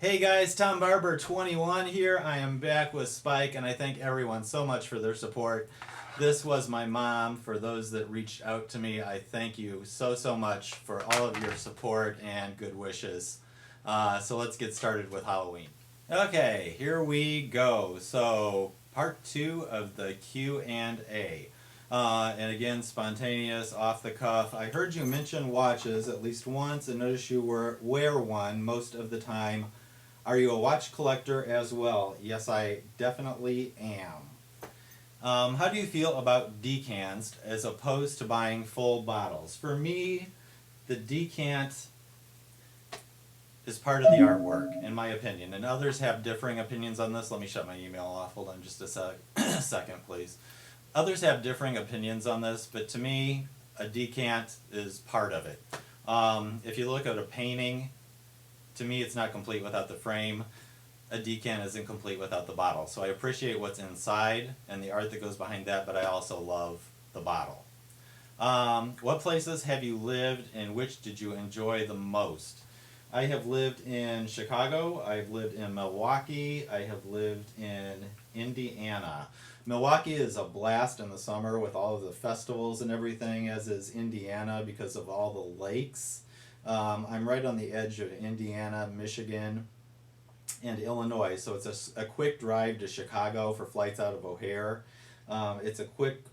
Hey guys, Tom Barber 21 here. I am back with Spike, and I thank everyone so much for their support. This was my mom. For those that reached out to me, I thank you so much for all of your support and good wishes. So let's get started with Halloween. Okay, here we go. So part 2 of the Q&A. And again, spontaneous, off the cuff. I heard you mention watches at least once and noticed you wear one most of the time. Are you a watch collector as well? Yes, I definitely am. How do you feel about decants as opposed to buying full bottles? For me, the decant is part of the artwork, in my opinion, and others have differing opinions on this. Let me shut my email off. Hold on just a second, please. Others have differing opinions on this, but to me, a decant is part of it. If you look at a painting, to me, it's not complete without the frame. A decant isn't complete without the bottle. So I appreciate what's inside and the art that goes behind that, but I also love the bottle. What places have you lived and which did you enjoy the most? I have lived in Chicago, I've lived in Milwaukee, I have lived in Indiana. Milwaukee is a blast in the summer with all of the festivals and everything, as is Indiana because of all the lakes. I'm right on the edge of Indiana, Michigan, and Illinois, so it's a quick drive to Chicago for flights out of O'Hare. It's a quick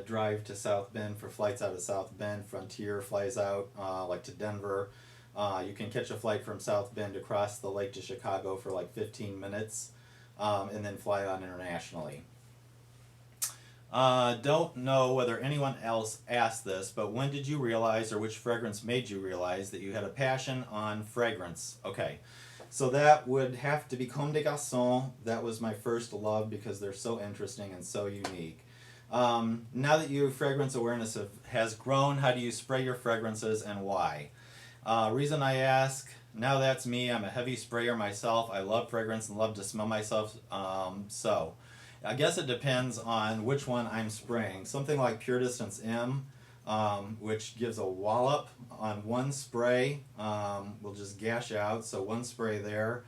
drive to South Bend for flights out of South Bend. Frontier flies out like to Denver. You can catch a flight from South Bend across the lake to Chicago for like 15 minutes and then fly on internationally. Don't know whether anyone else asked this, but when did you realize, or which fragrance made you realize that you had a passion on fragrance? Okay, so that would have to be Comme des Garçons. That was my first love because they're so interesting and so unique. Now that your fragrance awareness has grown, how do you spray your fragrances and why? Reason I ask, now that's me. I'm a heavy sprayer myself. I love fragrance and love to smell myself. So I guess it depends on which one I'm spraying. Something like Pure Distance M, which gives a wallop on one spray, will just gash out, so one spray there.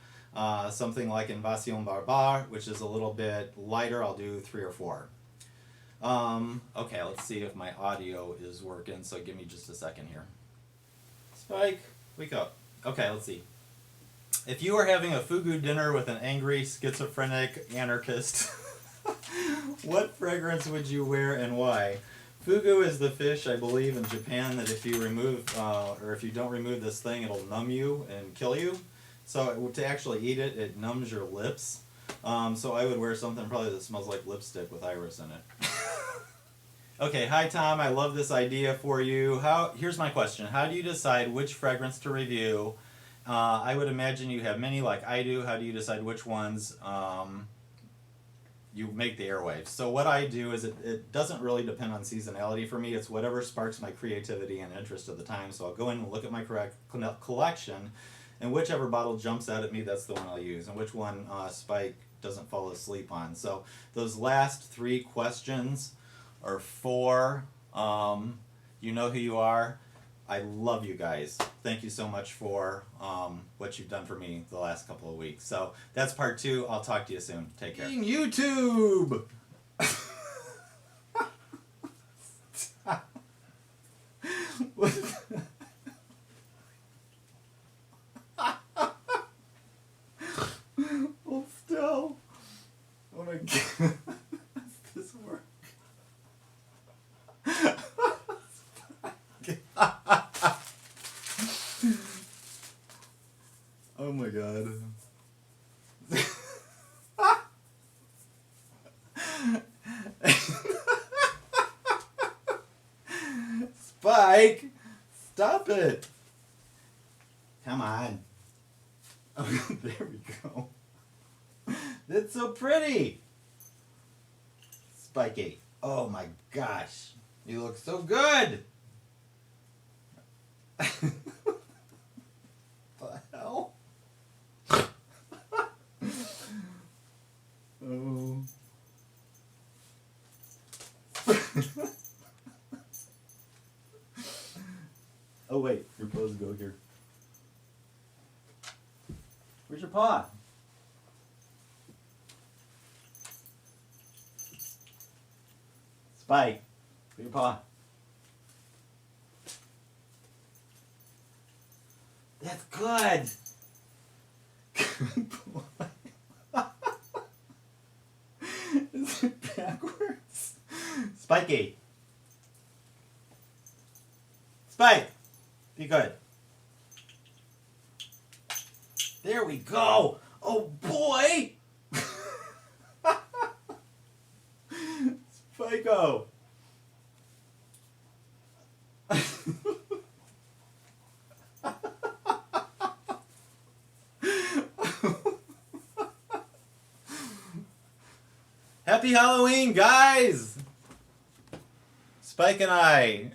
Something like Invasion Barbare, which is a little bit lighter, I'll do 3 or 4. Okay, let's see if my audio is working, so give me just a second here. Spike, wake up. Okay, let's see. If you were having a fugu dinner with an angry, schizophrenic anarchist, what fragrance would you wear and why? Fugu is the fish, I believe, in Japan that if you remove, or if you don't remove this thing, it'll numb you and kill you. So to actually eat it, it numbs your lips. So I would wear something probably that smells like lipstick with iris in it. Okay, hi Tom, I love this idea for you. Here's my question. How do you decide which fragrance to review? I would imagine you have many like I do. How do you decide which ones you make the airwaves? So what I do is it doesn't really depend on seasonality for me. It's whatever sparks my creativity and interest at the time. So I'll go in and look at my collection, and whichever bottle jumps out at me, that's the one I'll use, and which one Spike doesn't fall asleep on. So those last 3 questions, or 4, you know who you are. I love you guys. Thank you so much for what you've done for me the last couple of weeks. So that's part 2. I'll talk to you soon. Take care. YouTube! Hold still. Oh my god. Does this work? Oh my god. Spike! Stop it! Come on. Oh, there we go. That's so pretty! Spiky. Oh my gosh. You look so good! What the hell? Oh. Oh wait, your pose go here. Where's your paw? Spike. Where's your paw? That's good. Good boy. Is it backwards? Spiky. Spike. Be good. There we go. Oh boy. Spiko. Happy Halloween, guys! Spike and I.